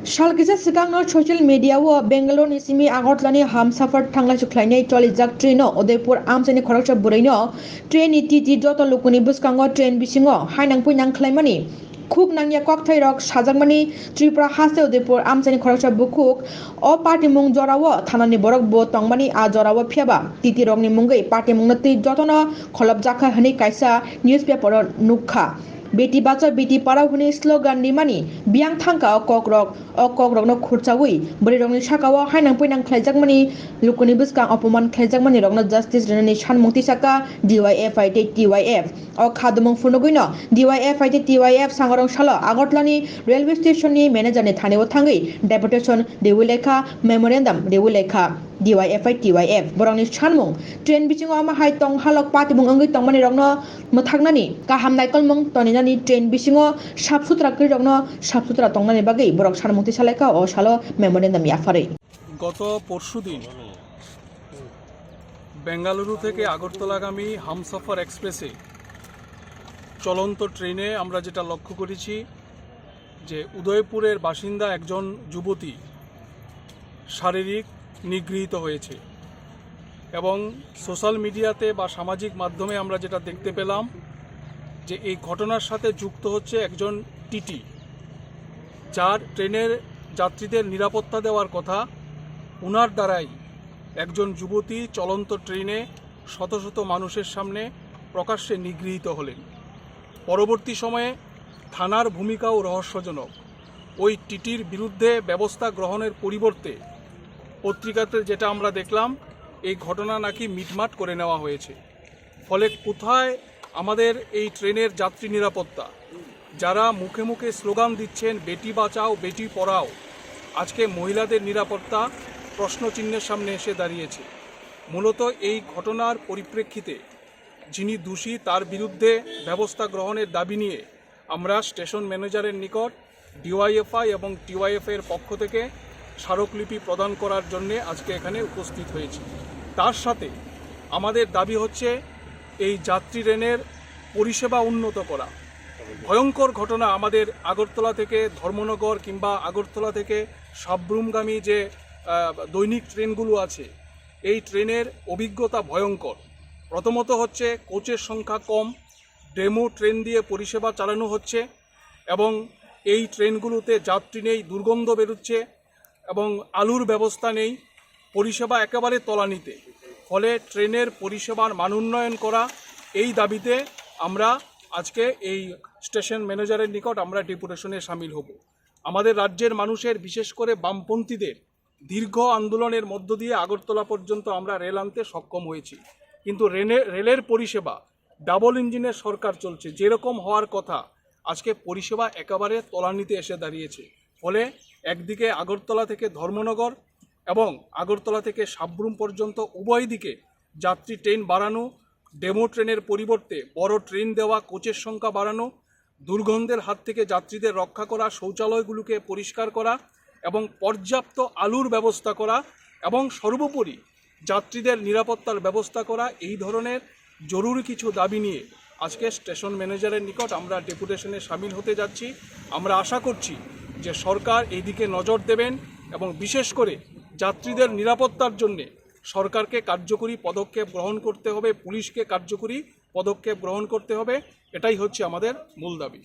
सालगिजा सिगांनो ससियेल मीडियाओ बेंगालुरु सिमी आगरतलानि हमसाफार थांलाय सुख्लायनाय टलिजाक ट्रेनो उदयपुर आमसानि खरकसा बुरैनो ट्रेन टिटि जत लुकुनि बुसकांगो ट्रेन बिसिङो हायनां फैनां खालायमानि खुब नांगिया ककथाय रक साजाकमानि त्रिपुरा हास्ते उदयपुर आमसानि खरकसा बुकुक अ पार्टी मुं जरावो थानानि बरक बो तंगमानि आ जरावो फियाबा टिटि रकनि मुंगै party मुंनति जतनो खलब जाखा हनि कायसा newspaper नुखा Beti Bachao Beti Padhao Honey slogan Nimani बियांग थांका अकक रकनो खुरचावी बरै रकनि साकाओ हायनां फैनां खालायजाकमानि लुकुनि बुसकां अपमान खालायजाकमानि रकनो जस्टिस रेननि सानमुंथि साका DYFIT TYF अ खादुमुं फुनुगैनो DYFIT TYF सांगरं सालो आगरतलानि रेलवे स्टेशननि मैनेजारनि थानायाव थांगै डेपुटेशन देवुलेखा मेमोरेंडम देवुलेखा DYFIT TYF बरंनि सानमुं ट्रेन बिसिङाव माहाय तंग हालक पातिमुं अंगै तंगमानि रकनो मोथागनानि गाहाम नायकलमुं तनिनानि ट्रेन बिसिङाव साफ सुथरा कई रकनो साफ सुथरा तंगनानि बागै बरक सानमुंथि सालायका अ सालो मेमोरेंडम याफारै গত পরশুদিন বেঙ্গালুরু থেকে আগরতলাগামী হামসফর এক্সপ্রেসে চলন্ত ট্রেনে আমরা যেটা লক্ষ্য করেছি যে উদয়পুরের বাসিন্দা একজন যুবতী শারীরিক নিগৃহীত হয়েছে এবং সোশ্যাল মিডিয়াতে বা সামাজিক মাধ্যমে আমরা যেটা দেখতে পেলাম যে এই ঘটনার সাথে যুক্ত হচ্ছে একজন টিটি যার ট্রেনের যাত্রীদের নিরাপত্তা দেওয়ার কথা উনার দ্বারাই একজন যুবতী চলন্ত ট্রেনে শত শত মানুষের সামনে প্রকাশ্যে নিগৃহীত হলেন। পরবর্তী সময়ে থানার ভূমিকাও রহস্যজনক। ওই টিটির বিরুদ্ধে ব্যবস্থা গ্রহণের পরিবর্তে পত্রিকাতে যেটা আমরা দেখলাম এই ঘটনা নাকি মিটমাট করে নেওয়া হয়েছে। ফলে কোথায় আমাদের এই ট্রেনের যাত্রী নিরাপত্তা? যারা মুখে মুখে স্লোগান দিচ্ছেন বেটি বাঁচাও বেটি পড়াও, আজকে মহিলাদের নিরাপত্তা প্রশ্নচিহ্নের সামনে এসে দাঁড়িয়েছে। মূলত এই ঘটনার পরিপ্রেক্ষিতে যিনি দোষী তার বিরুদ্ধে ব্যবস্থা গ্রহণের দাবি নিয়ে আমরা স্টেশন ম্যানেজারের নিকট DYFI এবং TYF এর পক্ষ থেকে স্মারকলিপি প্রদান করার জন্য আজকে এখানে উপস্থিত হয়েছি। তার সাথে আমাদের দাবি হচ্ছে এই যাত্রী ট্রেনের পরিষেবা উন্নত করা। ভয়ঙ্কর ঘটনা আমাদের আগরতলা থেকে ধর্মনগর কিংবা আগরতলা থেকে সাব্রুমগামী যে দৈনিক ট্রেনগুলো আছে এই ট্রেনের অভিজ্ঞতা ভয়ঙ্কর। প্রথমত হচ্ছে কোচের সংখ্যা কম, ডেমো ট্রেন দিয়ে পরিষেবা চালানো হচ্ছে এবং এই ট্রেনগুলোতে যাত্রী নেই, দুর্গন্ধ বেরোচ্ছে এবং আলুর ব্যবস্থা নেই, পরিষেবা একেবারে তলানিতে। ফলে ট্রেনের পরিষেবার মান উন্নয়ন করা এই দাবিতে আমরা আজকে এই স্টেশন ম্যানেজারের নিকট আমরা ডেপুটেশনে সামিল হব। আমাদের রাজ্যের মানুষের বিশেষ করে বামপন্থীদের দীর্ঘ আন্দোলনের মধ্য দিয়ে আগরতলা পর্যন্ত আমরা রেল আনতে সক্ষম হয়েছি, কিন্তু রেলের পরিষেবা ডাবল ইঞ্জিনের সরকার চলছে, যেরকম হওয়ার কথা আজকে পরিষেবা একেবারে তলানিতে এসে দাঁড়িয়েছে। ফলে একদিকে আগরতলা থেকে ধর্মনগর এবং আগরতলা থেকে সাব্রুম পর্যন্ত উভয় দিকে যাত্রী ট্রেন বাড়ানো, ডেমো ট্রেনের পরিবর্তে বড় ট্রেন দেওয়া, কোচের সংখ্যা বাড়ানো, দুর্গন্ধের হাত থেকে যাত্রীদের রক্ষা করা, শৌচালয়গুলোকে পরিষ্কার করা এবং পর্যাপ্ত আলুর ব্যবস্থা করা এবং সর্বোপরি যাত্রীদের নিরাপত্তার ব্যবস্থা করা, এই ধরনের জরুরি কিছু দাবি নিয়ে আজকে স্টেশন ম্যানেজারের নিকট আমরা ডেপুটেশনে সামিল হতে যাচ্ছি। আমরা আশা করছি যে সরকার এই দিকে নজর দেবেন এবং বিশেষ করে যাত্রীদের নিরাপত্তার জন্যে সরকারকে কার্যকরী পদক্ষেপ গ্রহণ করতে হবে, পুলিশকে কার্যকরী পদক্ষেপ গ্রহণ করতে হবে। এটাই হচ্ছে আমাদের মূল দাবি।